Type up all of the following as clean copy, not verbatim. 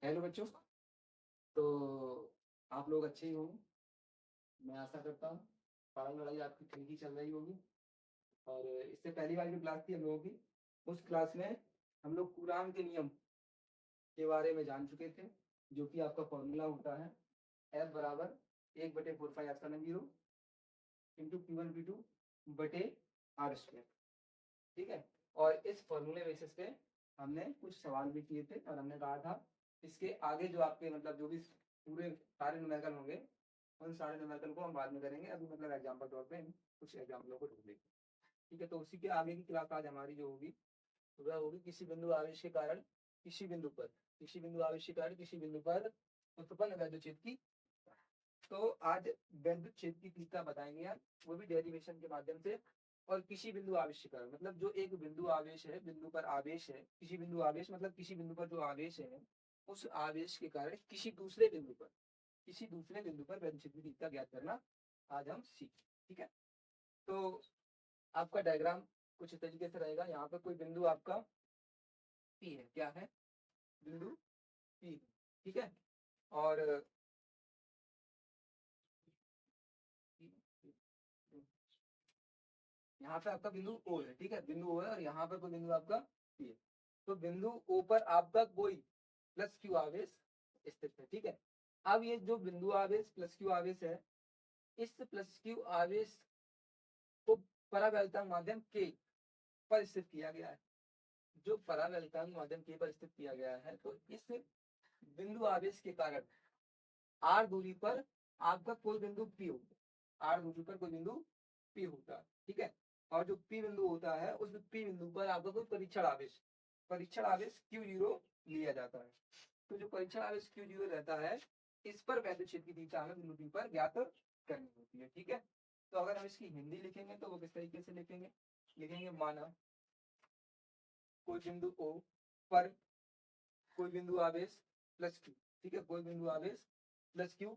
Hello बच्चों। तो आप लोग अच्छे ही होंगे, मैं आशा करता हूँ। पढ़ाई वढ़ाई आपकी ठीक ही चल रही होगी। और इससे पहली वाली जो क्लास थी हम लोगों की, उस क्लास में हम लोग कुरान के नियम के बारे में जान चुके थे, जो कि आपका फॉर्मूला होता है एफ बराबर 1/4πε0 इंटू Q1 Q2 बटे आर स्क्वायर। ठीक है। और इस फॉर्मूले बेसिस पे हमने कुछ सवाल भी किए थे और हमने कहा था इसके आगे जो आपके मतलब जो भी पूरे सारे न्यूमेरिकल होंगे, उन सारे न्यूमेरिकल को हम बाद में करेंगे। अभी मतलब एग्जाम्पल तौर पे कुछ एग्जाम्पलों को ढूंढ लेंगे। ठीक है। तो उसी के आगे की क्लास आज हमारी जो होगी वह होगी किसी बिंदु आवेश के कारण किसी बिंदु आवेश के कारण किसी बिंदु पर उत्पन्न वैद्युत क्षेत्र की। तो आज वैद्युत क्षेत्र की तीव्रता बताएंगे यार, वो भी डेरिवेशन के माध्यम से। और किसी बिंदु आवेश के कारण मतलब जो एक बिंदु आवेश है, बिंदु पर आवेश है, किसी बिंदु आवेश मतलब किसी बिंदु पर जो आवेश है, उस आवेश के कारण किसी दूसरे बिंदु पर वैद्युत क्षेत्र की तीव्रता ज्ञात करना आज हम सीखें। ठीक है। तो आपका डायग्राम कुछ इस तरीके से रहेगा। यहाँ पर कोई बिंदु आपका पी है, क्या है, बिंदु पी। ठीक है। और यहाँ पे आपका बिंदु ओ है। ठीक है, बिंदु ओ है और यहाँ पर कोई बिंदु आपका पी है। तो बिंदु ओ पर आपका कोई प्लस क्यू आवेश स्थित है। ठीक है। अब ये जो बिंदु आवेश प्लस क्यू आवेश है, इस प्लस क्यू आवेश को परावैल्यतांक माध्यम के पर स्थित किया गया है। जो परावैल्यतांक माध्यम के पर स्थित किया गया है, तो इस बिंदु आवेश के कारण आर दूरी पर आपका कोई बिंदु पी होगा। आर दूरी पर कोई बिंदु पी होता है। ठीक है। और जो पी बिंदु होता है, उस पी बिंदु पर आपका कोई परीक्षण आवेश Q0 लिया जाता है। तो जो परीक्षण आवेश Q0 रहता है, इस पर वैद्युत क्षेत्र की दिशा हमें बिंदु पी पर ज्ञात करनी होती है। ठीक है। तो अगर हम इसकी हिंदी लिखेंगे तो वो किस तरीके से लिखेंगे, माना कोई बिंदु O पर कोई बिंदु आवेश प्लस Q। ठीक है, कोई बिंदु आवेश प्लस Q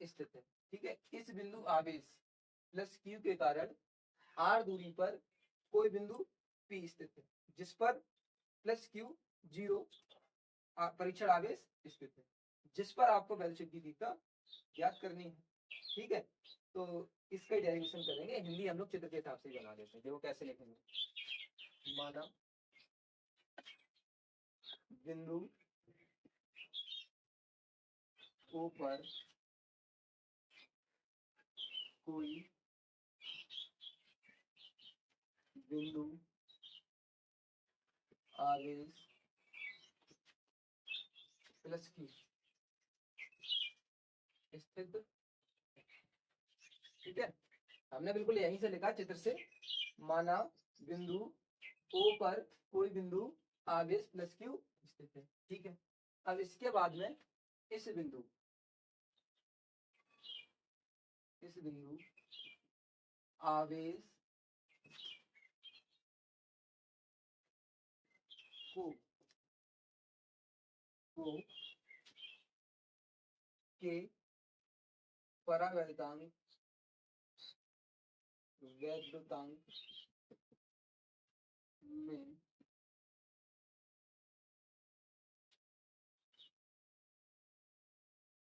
स्थित है। ठीक है। इस बिंदु आवेश प्लस Q के कारण R दूरी पर कोई बिंदु P स्थित है, जिस पर प्लस Q0 परीक्षण आवेश स्थित है, जिस पर आपको वैद्युत क्षेत्र की तीव्रता ज्ञात करनी है। ठीक है। तो इसका डेरिवेशन करेंगे, हिंदी हम लोग चित्र के हिसाब से ही बना देते हैं। देखो कैसे लिखेंगे, माना बिंदु O पर कोई बिंदु आवेश प्लस Q स्थित। ठीक है। हमने बिल्कुल यहीं से लिखा चित्र से, माना बिंदु O पर कोई बिंदु आवेश प्लस Q स्थित है। ठीक है। अब इसके बाद में इस बिंदु आवेश को के परावैद्युतांक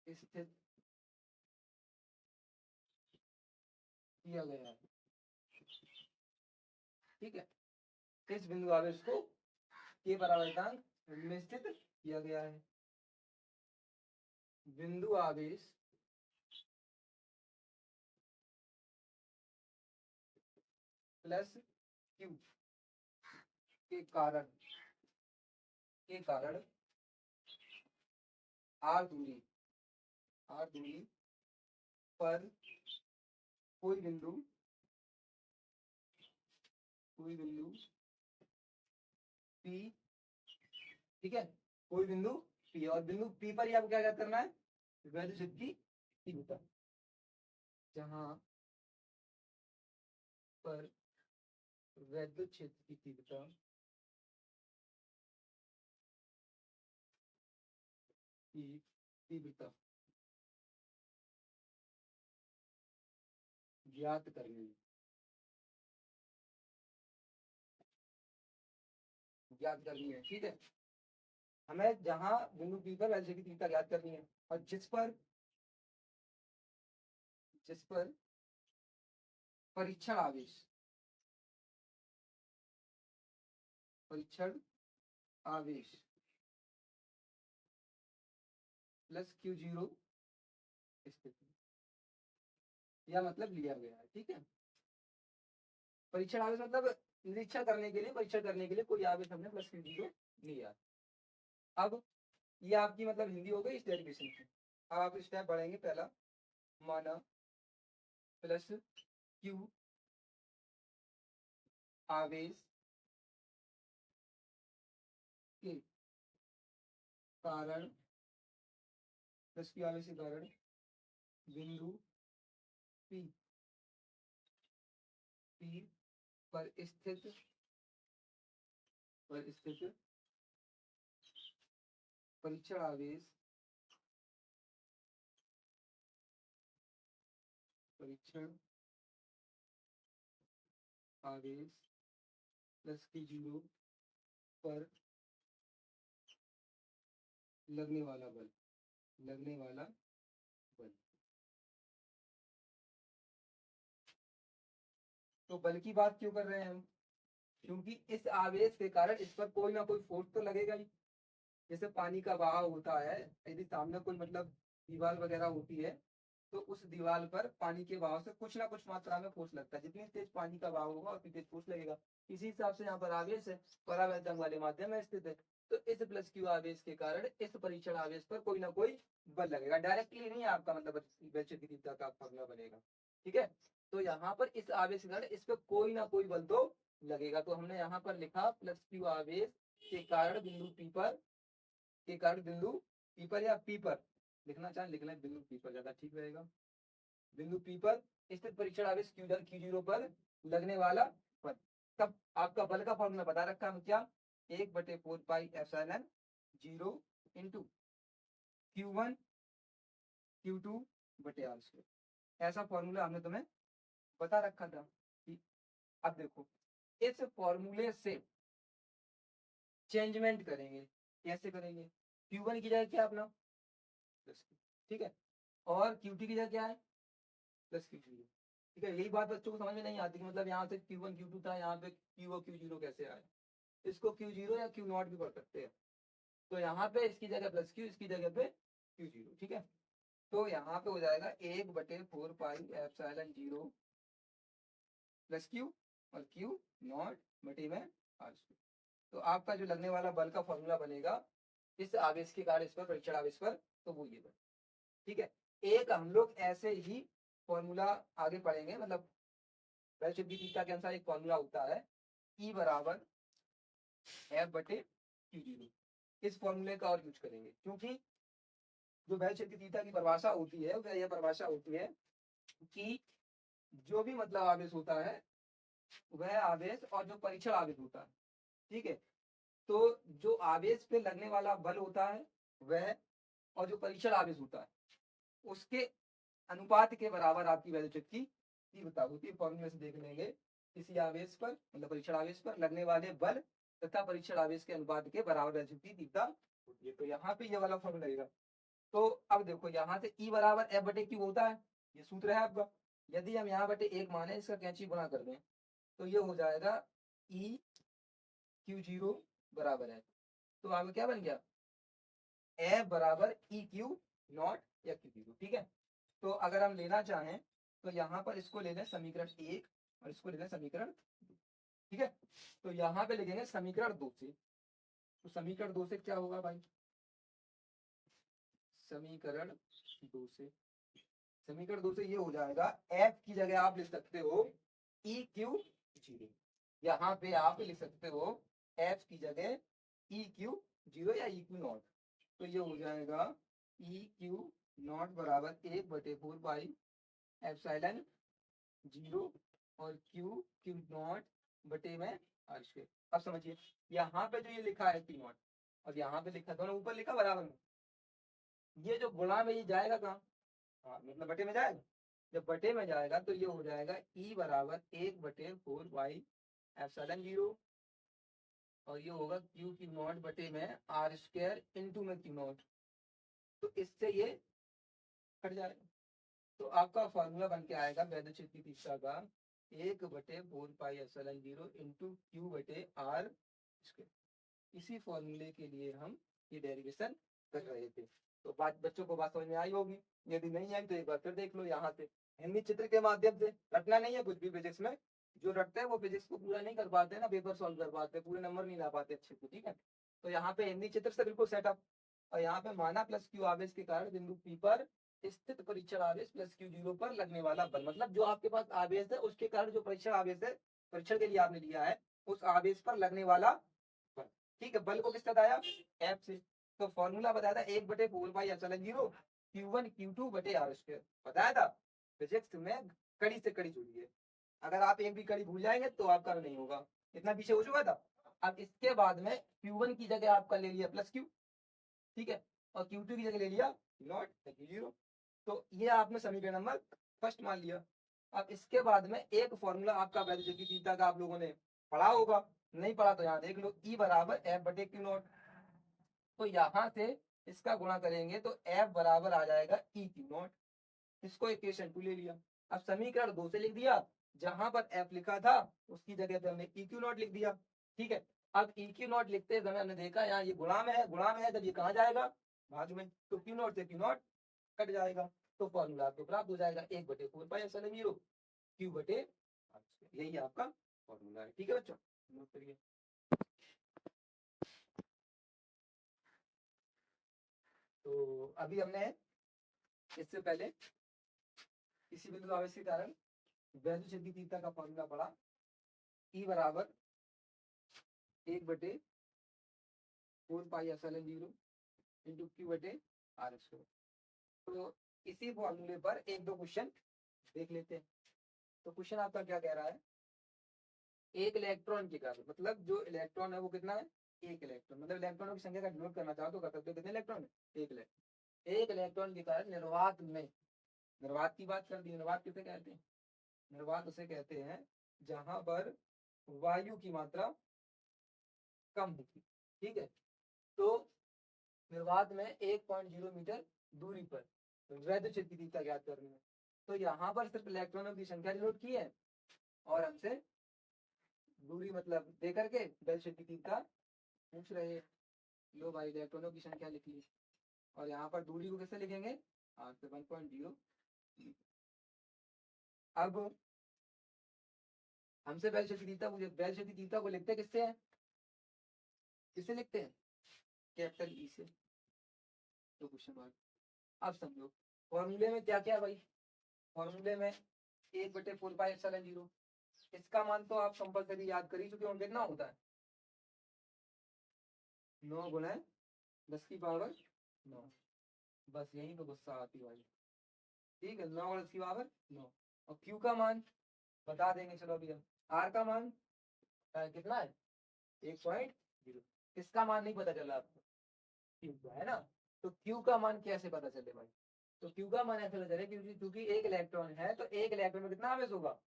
में स्थित किया गया है। ठीक है। इस बिंदु आवेश को के परावैद्युतांक में स्थित किया गया है। बिंदु आवेश प्लस Q के कारण आर दूरी पर कोई बिंदु P। ठीक है, कोई बिंदु P, और बिंदु P पर ही आपको क्या ज्ञात करना है, वैद्युत क्षेत्र की तीव्रता। जहां पर वैद्युत क्षेत्र की तीव्रता ज्ञात करनी है। ठीक है। हमें जहां बिंदु पी पर वैल्यू की तीव्रता ज्ञात करनी है, और जिस पर परीक्षण आवेश प्लस Q0 स्थित है, या मतलब लिया गया है। ठीक है, परीक्षण आवेश मतलब परीक्षण करने के लिए कोई आवेश हमने प्लस Q0 लिया। अब ये आपकी मतलब हिंदी हो गई इस डेरिवेशन की। अब आप स्टेप बढ़ेंगे, पहला माना प्लस Q आवेश के कारण प्लस Q आवेश के कारण बिंदु P पर स्थित परीक्षण आवेश प्लस Q0 पर लगने वाला बल तो बल की बात क्यों कर रहे हैं हम? क्योंकि इस आवेश के कारण इस पर कोई ना कोई फोर्स तो लगेगा ही। जैसे पानी का बहाव होता है, यदि सामने कोई मतलब दीवार वगैरह होती है, तो उस दीवार पर पानी के बहाव से कुछ ना कुछ मात्रा में फोर्स लगता है। जितनी तेज पानी का बहाव होगा उतनी तेज फोर्स लगेगा। इसी हिसाब से यहाँ पर आवेश है, परावैद्युत वाले माध्यम में स्थित है, तो इस प्लस क्यू आवेश के कारण इस परीक्षण आवेश पर कोई ना कोई बल लगेगा। डायरेक्टली नहीं आपका मतलब वैद्युत की तीव्रता का फॉर्मूला बनेगा। ठीक है, तो यहाँ पर इस आवेश के कारण इस पर कोई ना कोई बल तो लगेगा। तो हमने यहाँ पर लिखा प्लस क्यू आवेश के कारण बिंदु पी पर या पी पर लिखना चाहे लिख लें, बिंदु पी पर ज्यादा ठीक रहेगा। बिंदु पी पर स्थित परीक्षण आवेश Q0 पर लगने वाला बल। तब आपका बल का फॉर्मूला बता रखा है क्या, 1/4πε0 इंटू Q1 Q2/r²। ऐसा फॉर्मूला हमने तुम्हें बता रखा था। अब देखो, इस फॉर्मूले से चेंजमेंट करेंगे। कैसे करेंगे? Q1 की जगह क्या अपना प्लस, ठीक है, और Q2 की जगह क्या है प्लस Q0। ठीक है, यही बात बच्चों को समझ में नहीं आती कि मतलब यहाँ से Q1 Q2 था, यहाँ पे Q और Q0 कैसे आया। इसको Q0 या Q0 भी पढ़ सकते हैं। तो यहाँ पे इसकी जगह प्लस Q, इसकी जगह पे Q0। ठीक है, तो यहाँ पे हो जाएगा 1/4πε0 प्लस Q और Q0 बटे में R²। तो आपका जो लगने वाला बल का फॉर्मूला बनेगा इस आवेश के कारण इस पर परीक्षण आवेश पर, तो वो ये बल। ठीक है, एक हम लोग ऐसे ही फॉर्मूला आगे पढ़ेंगे, मतलब वैद्युत तीव्रता के अनुसार एक फॉर्मूला होता है E बराबर F/Q0। इस फॉर्मूले का और यूज करेंगे, क्योंकि जो वैद्युत तीव्रता की परिभाषा होती है वह यह परिभाषा होती है कि जो भी मतलब आवेश होता है वह आवेश और जो परीक्षण आवेश होता है, ठीक है, तो जो आवेश पे लगने वाला बल होता है वह और जो परीक्षण आवेश होता है उसके अनुपात के बराबर आपकी वैद्युत की तीव्रता होती है। फॉर्मूले से देख लेंगे, किसी आवेश पर मतलब परीक्षण आवेश पर लगने वाले बल तथा परीक्षण आवेश के अनुपात के बराबर वैद्युत की तीव्रता होती है। तो यहाँ पे ये वाला फॉर्मूला लगेगा। तो अब देखो, यहाँ से E बराबर F/Q होता है, ये सूत्र है आपका। यदि हम यहाँ बटे 1 माने, इसका कैंची गुणा कर दें, तो ये हो जाएगा EQ0 बराबर है, तो आगे क्या बन गया F बराबर EQ0 या Q0। ठीक है, तो अगर हम लेना चाहें तो यहाँ पर इसको ले लें समीकरण 1 और इसको ले लें समीकरण 2। ठीक है, तो यहाँ पे लिखेंगे समीकरण 2 से। तो समीकरण 2 से क्या होगा भाई, समीकरण 2 से ये हो जाएगा, F की जगह आप लिख सकते हो EQ0, यहाँ पे आप लिख सकते हो F की जगह EQ0 या EQ0। तो ये हो जाएगा EQ0 बराबर 1/4πε0 और Q0 बटे में R²। अब समझिए, यहाँ पे जो ये लिखा है Q0 और यहाँ पे लिखा, दोनों ऊपर लिखा बराबर में, ये जो गुणा में ये जाएगा कहाँ, हाँ मतलब बटे में जाएगा। जब बटे में जाएगा तो ये हो जाएगा E बराबर 1/4πε0 और ये होगा क्यू क्यू नॉट बटे में आर स्क्वायर इंटू में क्यू नॉट। तो इससे ये कट जाएगा। तो आपका फॉर्मूला बन के आएगा वैद्युत क्षेत्र की तीव्रता का 1/4πε0 इंटू क्यू बटे आर स्क्वायर। इसी फॉर्मूले के लिए हम ये डेरिवेशन कर रहे थे। तो बात बच्चों को बात समझ में आई होगी। यदि नहीं आई तो एक बार फिर देख लो यहाँ से हिंदी चित्र के माध्यम से। रटना नहीं है कुछ भी फिजिक्स में, जो रटते हैं वो फिजिक्स को पूरा नहीं कर पाते ना, पेपर सॉल्व कर पाते, पूरे नंबर नहीं ला पाते अच्छे से, ठीक है। तो यहाँ पे हिंदी चित्र से बिल्कुल सेटअप। और यहाँ पे माना प्लस क्यू आवेश के कारण बिंदु पी पर स्थित परीक्षण आवेश प्लस क्यू जीरो पर लगने वाला बल, मतलब जो आपके पास आवेश है उसके कारण जो परीक्षण आवेश है, परीक्षण के लिए आपने लिया है, उस आवेश पर लगने वाला बल। ठीक है, बल को किससे बताया? एफ से। तो फॉर्मूला बताया था 1/4πε0 Q1 Q2 बटे आर स्क्वायर, बताया था। फिजिक्स में कड़ी से कड़ी जुड़ी है, अगर आप एक भी कड़ी भूल जाएंगे तो आपका नहीं होगा, इतना पीछे हो चुका था। अब इसके बाद में Q1 की जगह आपका ले लिया प्लस क्यू, ठीक है, और Q2 की जगह ले लिया नॉट जीरो। तो ये आपने समीकरण नंबर फर्स्ट मान लिया। अब इसके बाद में एक फॉर्मूला आपका वैद्युत की तीव्रता का आप लोगों ने पढ़ा होगा, नहीं पढ़ा तो यहाँ देख लो, E बराबर एफ बटे क्यू नॉट। तो यहाँ से इसका गुणा करेंगे तो F बराबर आ जाएगा E क्यू नॉट। इसको इक्वेशन 2 ले लिया। अब समीकरण 2 से लिख दिया, जहां पर F लिखा था उसकी जगह पे हमने E क्यू नॉट लिख दिया, ठीक है। अब E क्यू नॉट लिखते समय हमने देखा यहाँ ये गुणा में है, गुणा में है जब ये कहाँ जाएगा? भाग में। तो क्यू नॉट से क्यू नॉट कट जाएगा, तो फॉर्मूला आपको प्राप्त हो जाएगा 1/4πε0 क्यू बटे आर स्क्वायर। यही आपका फॉर्मूला है, ठीक है बच्चों, नोट करिए। तो अभी हमने इससे पहले किसी बिंदु आवेश के कारण वैद्युत क्षेत्र की तीव्रता का फॉर्मूला पढ़ा, E बराबर 1/4πε0 इंटू क्यू बटे आर स्क्वायर। तो इसी फॉर्मूले पर एक दो क्वेश्चन देख लेते हैं। तो क्वेश्चन आपका क्या कह रहा है? एक इलेक्ट्रॉन के कारण, मतलब जो इलेक्ट्रॉन है वो कितना है? एक इलेक्ट्रॉन, मतलब इलेक्ट्रॉनों की संख्या का डिनोट करना चाहो तो कर सकते हो, कितने इलेक्ट्रॉन है? एक इलेक्ट्रॉन। एक इलेक्ट्रॉन के कारण निर्वात में, निर्वात की बात कर दी, निर्वात किसे कहते हैं? निर्वात उसे कहते हैं जहां पर वायु की मात्रा कम होती, ठीक है। तो निर्वात में 1.0 मीटर दूरी पर वैद्युत क्षेत्र की तीव्रता ज्ञात करनी है। तो यहाँ पर सिर्फ इलेक्ट्रॉनों की संख्या डिनोट की है और हमसे दूरी मतलब दे करके वैद्युत क्षेत्र की तीव्रता पूछ रहे हैं। लो भाई इलेक्ट्रॉनों की संख्या लिख ली, और यहाँ पर दूरी को कैसे लिखेंगे? आर से 1.0। अब हमसे वैद्युत क्षेत्र की तीव्रता पूछे, वैद्युत क्षेत्र की तीव्रता को लिखते किससे हैं? किससे लिखते हैं? कैपिटल ई से। तो क्वेश्चन मार्क। अब समझो फॉर्मूले में क्या क्या भाई, फॉर्मूले में 1/4πε0, इसका मान तो आप कंपल्सरी याद कर ही चुके होंगे, कितना होता है? 9 गुना 10⁻9। बस यही तो गुस्सा आती भाई, ठीक है, 9 गुना 10⁻9। और क्यू का मान बता देंगे, चलो अभी हम। आर का मान कितना है? 1.0। किसका मान नहीं पता चला आपको? क्यू का है ना। तो क्यू का मान कैसे पता चले भाई? तो क्यू का मान ऐसे पता चले क्योंकि एक इलेक्ट्रॉन है तो एक इलेक्ट्रॉन में कितना आवेश होगा?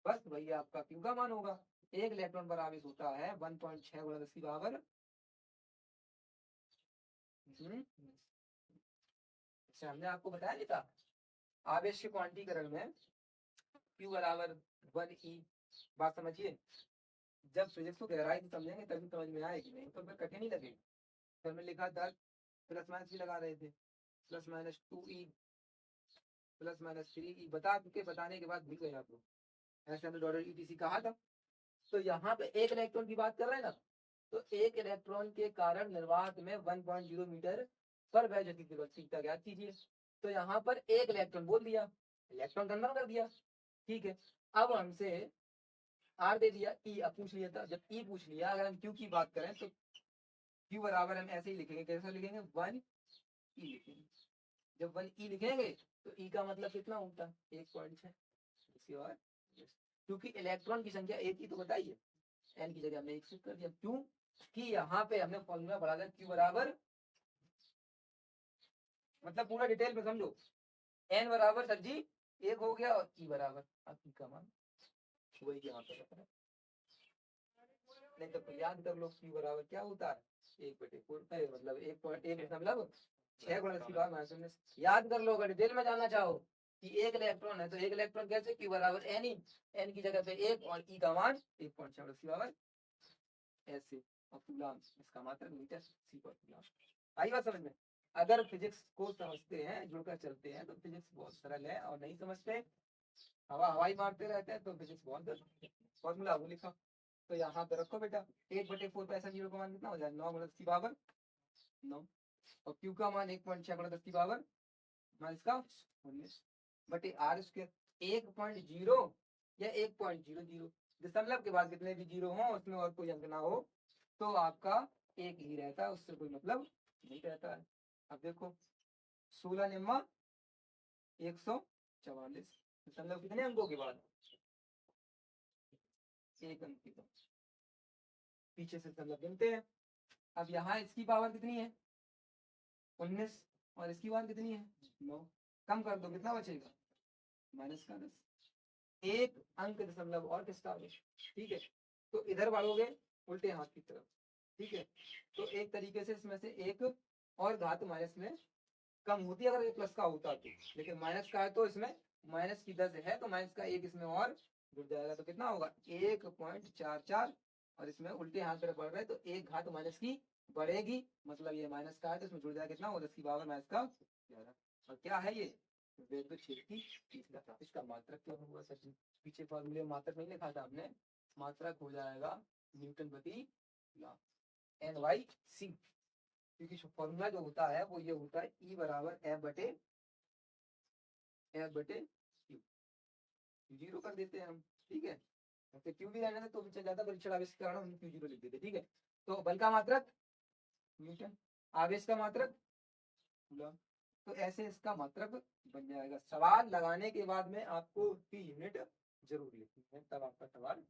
बस वही आपका क्यू का मान होगा। एक इलेक्ट्रॉन पर आवेश होता है 1.6 गुणा 10⁻। अच्छा हमने आपको बताया नहीं था आवेश के क्वांटीकरण में क्यू बराबर 1e। बात समझिए, जब फिजिक्स को गहराई से समझेंगे तभी समझ में आएगी, नहीं तो फिर कठिन ही लगेगी। फिर में लिखा 10 प्लस माइनस भी लगा रहे थे, +-2e +-3e बता चुके, बताने के बाद भूल गए आप लोग, ऐसे हमने डॉलर ETC कहा था। तो यहाँ पे एक इलेक्ट्रॉन की बात कर रहे हैं ना, तो एक इलेक्ट्रॉन के कारण निर्वात में 1.0 मीटर पर वैद्युत तीव्रता ज्ञात कीजिए। तो यहाँ पर एक इलेक्ट्रॉन बोल दिया, इलेक्ट्रॉन कंफर्म कर दिया, ठीक है। अब हमसे आर दे दिया, ई अब पूछ लिया था, जब ई पूछ लिया, अगर हम क्यू की बात करें तो क्यू बराबर हम ऐसे ही लिखेंगे, कैसे लिखेंगे? 1e लिखेंगे। जब 1e लिखेंगे तो ई का मतलब कितना होता है? 1.6। किसी और क्योंकि इलेक्ट्रॉन की संख्या एक ही तो बताइए, एन की जगह हमने 1 शिफ्ट कर दिया, क्यों कि यहाँ पे हमने फॉर्मूला बढ़ा दिया क्यू बराबर, मतलब पूरा डिटेल में समझो, एन बराबर सर जी 1 हो गया और ई बराबर अब ई का मान वही यहाँ पे रखा है। नहीं तो फिर याद कर लो Q बराबर क्या होता है 1/4 मतलब 1.1 गुणा 10⁻⁻⁻। याद कर लो। अगर डिटेल में जानना चाहो कि एक इलेक्ट्रॉन है तो एक इलेक्ट्रॉन कैसे Q बराबर N ही, N की जगह पे 1 और E का मान 1.6 ऐसे और कूलाम इसका मात्रक मीटर सी पर कूलाम। आई बात समझ में। अगर फिजिक्स को समझते हैं जुड़कर चलते हैं तो फिजिक्स बहुत सरल है, और नहीं समझते हवाई मारते रहते हैं तो फिजिक्स बहुत फॉर्मूला वो लिखा। तो यहाँ पे रखो बेटा 1/4 पे ऐसा 0 का मान कितना हो जाए 9 × 10⁻9 और Q का मान 1.6 × 10⁻, मान इसका 19/r²। 1.0 या 1.00 दशमलव के बाद कितने भी जीरो हो उसमें और कोई अंक ना हो तो आपका एक ही रहता है, उससे कोई मतलब नहीं रहता है। अब देखो 16 निम्मा 144 दशमलव कितने अंकों के बाद एक अंक की पीछे से दशमलव गिनते हैं। अब यहाँ इसकी पावर कितनी है 19 और इसकी पावर कितनी है 9, कम कर दो कितना बचेगा -10 एक अंक दशमलव और किसका आगे, ठीक है। तो इधर बढ़ोगे उल्टे हाथ की तरफ, ठीक है। तो एक तरीके से इसमें से एक और घात माइनस में कम होती है अगर ये प्लस का होता तो, लेकिन माइनस का है तो इसमें माइनस की 10 है तो माइनस का एक इसमें और जुड़ जाएगा तो कितना होगा 1.44 और इसमें उल्टे हाथ तरफ बढ़ रहा है तो एक घात माइनस की बढ़ेगी, मतलब ये माइनस का है तो इसमें जुड़ जाएगा कितना 10 की पावर -11। और क्या है ये विद्युत क्षेत्र की इसका मात्रक क्या होगा सर जी, पीछे फॉर्मूले मात्रक नहीं लिखा था हमने, मात्रक हो जाएगा न्यूटन प्रति NYC, क्योंकि फॉर्मूला जो होता है वो ये होता है E बराबर F/Q, 0 कर देते हैं हम, ठीक है। तो क्यू भी रहने तो ज्यादा परीक्षण आवेश के कारण हम Q0 लिख देते, ठीक है। तो बल का मात्रक न्यूटन, आवेश का मात्रक कूलम, तो ऐसे इसका मात्रक बन जाएगा। सवाल लगाने के बाद में आपको उसकी यूनिट जरूर लिखनी है तब आपका सवाल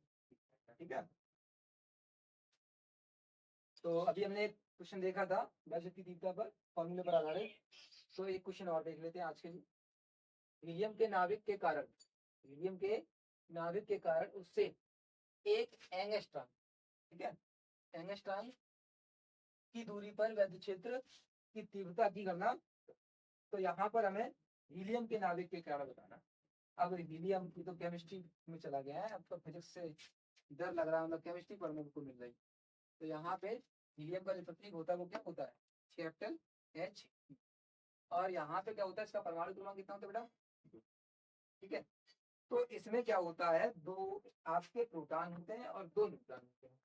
ठीक है। तो अभी हमने एक क्वेश्चन देखा था वैसे की तीव्रता पर फॉर्मूले पर आधारित, तो एक क्वेश्चन और देख लेते हैं आज के लिए। हीलियम के नाभिक के कारण, हीलियम के नाभिक के कारण उससे एक एंगस्ट्रॉम, ठीक है, एंगस्ट्रॉम की दूरी पर वैद्युत क्षेत्र की तीव्रता की गणना। तो यहाँ पर हमें हीलियम के नाभिक के कारण बताना। अब हीलियम की तो केमिस्ट्री में चला गया है, अब तो फिजिक्स से डर लग रहा है, मतलब केमिस्ट्री पढ़ने को मिल रही। तो यहाँ पे हीलियम का जो प्रतीक होता है वो क्या होता है कैपिटल H, और यहाँ पे क्या होता है इसका परमाणु क्रमांक कितना होता है बेटा, ठीक है। तो इसमें क्या होता है दो आपके प्रोटॉन होते हैं और दो न्यूट्रॉन होते हैं,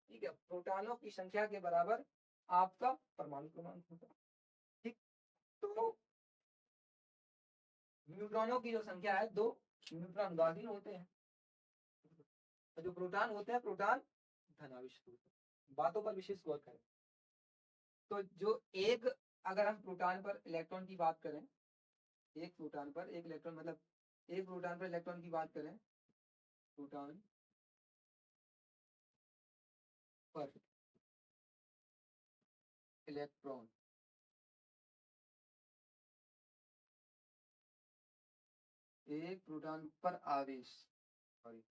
ठीक है। प्रोटॉनों की संख्या के बराबर आपका परमाणु क्रमांक होता है, ठीक। तो न्यूट्रॉनों की जो संख्या है 2, न्यूट्रॉन उदासीन होते हैं, तो जो प्रोटॉन होते हैं प्रोटॉन धनावेशित होते हैं। बातों पर विशेष गौर करें। तो जो एक अगर हम प्रोटॉन पर इलेक्ट्रॉन की बात करें, एक प्रोटॉन पर एक इलेक्ट्रॉन मतलब एक प्रोटॉन पर इलेक्ट्रॉन की बात करें, प्रोटॉन पर इलेक्ट्रॉन एक प्रोटॉन पर आवेश, सॉरी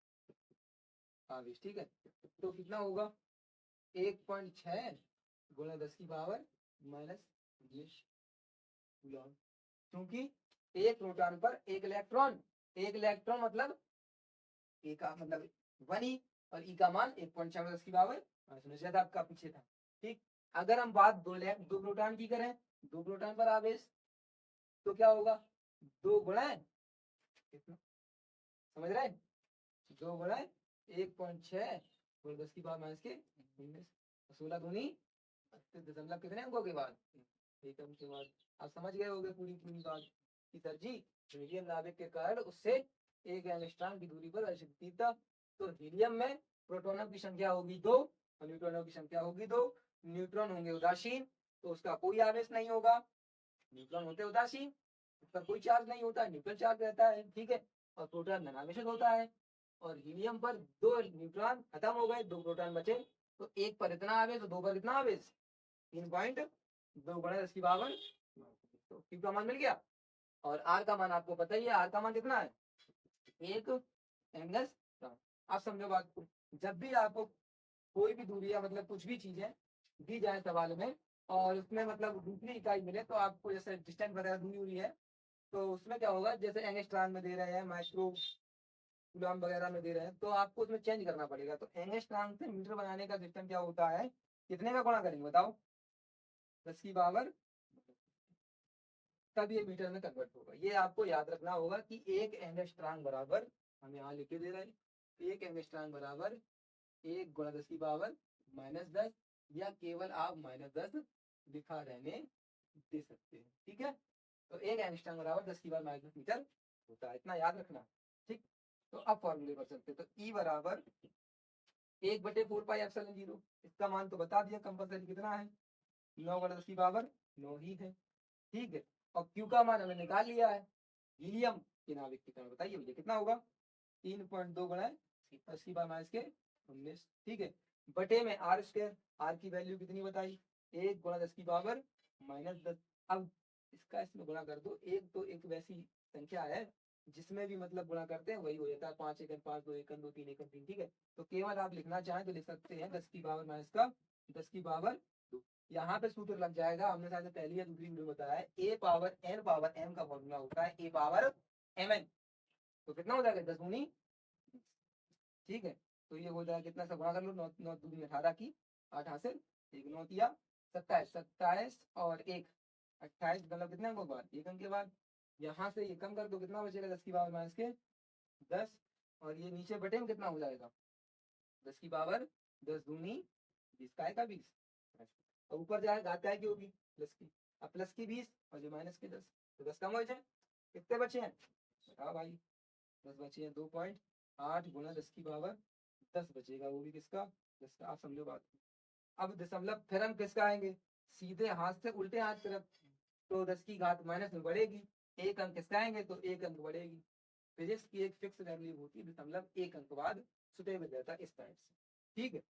आवेश, ठीक है। तो कितना होगा 1.6 गुणा 10 की पावर -20 कूलॉम, क्योंकि एक प्रोटॉन पर एक इलेक्ट्रॉन मतलब ए का मतलब 1 ई और ई का मान 1.6 10 की पावर ज्यादा आपका पीछे था, ठीक। अगर हम बात दो प्रोटॉन की करें, दो प्रोटॉन पर आवेश तो क्या होगा 2 गुणा कितना समझ रहे 2 गुणा 1.6 और 10 की पावर -19 16 दूनी 32 कितने अंकों के बाद एक अंक के बाद। आप समझ गए होंगे पूरी पूरी बात की सर जी हीलियम नाभिक के कारण उससे एक एंगस्ट्रॉम की दूरी पर तीव्रता। तो हीलियम में प्रोटॉनों की संख्या होगी 2 और न्यूट्रॉनों की संख्या होगी 2। न्यूट्रॉन होंगे उदासीन तो उसका कोई आवेश नहीं होगा, न्यूट्रॉन होते उदासीन उस पर कोई चार्ज नहीं होता, न्यूट्रल चार्ज रहता है, ठीक है। और प्रोटॉन धनावेशित होता है, और हीलियम पर 2 न्यूट्रॉन खत्म हो गए 2 प्रोटॉन बचे, तो एक पर इतना आवेश तो 2 पर कितना आवेश 3.2 गुणा 10 की पावर, तो Q का मान मिल गया। और R का मान आपको पता ही है, R का मान कितना है एक एंगस्ट्रॉम। आप समझो बात को, जब भी आपको कोई भी दूरी या मतलब कुछ भी चीजें दी जाए सवाल में और उसमें मतलब दूसरी इकाई मिले, तो आपको जैसे डिस्टेंस वगैरह दी हुई है, तो उसमें क्या होगा, जैसे एंगस्ट्राम में दे रहे हैं, माइक्रो कूलम वगैरह में दे रहे हैं, तो आपको उसमें चेंज करना पड़ेगा। तो एंगस्ट्राम से मीटर बनाने का सिस्टम क्या होता है, कितने का गुणा करेंगे बताओ, 10⁻, तब ये मीटर में कन्वर्ट होगा। ये आपको याद रखना होगा कि एक एंगस्ट्राम बराबर, हम यहाँ लिख के दे रहे हैं, एक एंगस्ट्राम बराबर 1 × 10⁻−10, या केवल आप -10 लिखा रहने दे सकते हैं। ठीक है, तो एक एंगस्ट्राम बराबर 10⁻−10 मीटर होता है, इतना याद रखना। ठीक, तो अब फॉर्मूले पर चलते, तो ई बराबर 1/4πε0, इसका मान तो बता दिया कंपल्सरी कितना है, 9 × 10⁻9 ही है। ठीक है, और क्यू का मान हमने निकाल लिया है, हीलियम के नाभिक की तरह, बताइए मुझे कितना होगा, 3.2 × 10⁻19। ठीक है, बटे में r², r की वैल्यू कितनी बताई, 1 × 10⁻−10। अब इसका इसमें गुणा कर दो, एक तो एक वैसी संख्या है जिसमें भी मतलब गुणा करते हैं वही हो जाता है, 5 एकन 5, 2 एकन 2, 3 एकन 3। ठीक है, तो केवल आप लिखना चाहें तो लिख सकते हैं 10⁻−10⁻2। यहाँ पे सूत्र लग जाएगा, हमने शायद पहली या दूसरी वीडियो में बताया है, a power n power m का फॉर्मूला होता है a पावर mn। तो कितना हो जाएगा, 10×9। ठीक है, तो ये हो जाएगा कितना, सब गुणा कर लो, 9 9 दूनी 18 की 8 हासिल, 1 9 दिया 27, 27 और 1 28, मतलब कितने अंकों के बाद, 1 अंक के बाद। यहाँ से ये कम कर दो, कितना बचेगा, 10⁻−10, और ये नीचे बटे में कितना हो जाएगा, 10⁻10 20 का 20, और ऊपर जाए घात काय की होगी, प्लस की। अब प्लस की 20 और जो माइनस के 10, तो 10 कम हो जाए, कितने बचे हैं, बताओ भाई, 10 बचे हैं, 2.8 × 10⁻10 बचेगा, वो भी किसका, 10 का। आप समझो बात। अब दशमलव फिर हम किसका आएंगे, सीधे हाथ से उल्टे हाथ तरफ, तो 10 की घात माइनस में बढ़ेगी, एक अंक किसका आएंगे, तो एक अंक बढ़ेगी। फिजिक्स की एक फिक्स वैल्यू होती है, दशमलव एक अंक बाद सुटेबल रहता है इस टाइप से। ठीक है,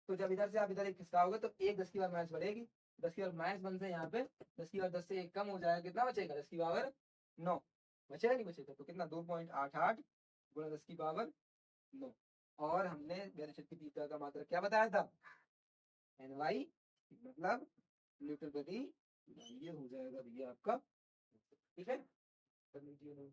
तो जब इधर से आप इधर एक खिसकाओगे तो एक 10⁻- बढ़ेगी, 10⁻−1 से यहाँ पे 10⁻10 से एक कम हो जाएगा, कितना बचेगा, 10⁻9 बचेगा, नहीं बचेगा, तो कितना, 2.88 × 10⁻9। और हमने बेरशत की तीव्रता का मात्रक क्या बताया था, NY, मतलब न्यूटन प्रति, ये हो जाएगा भैया आपका। ठीक है, कर लीजिए।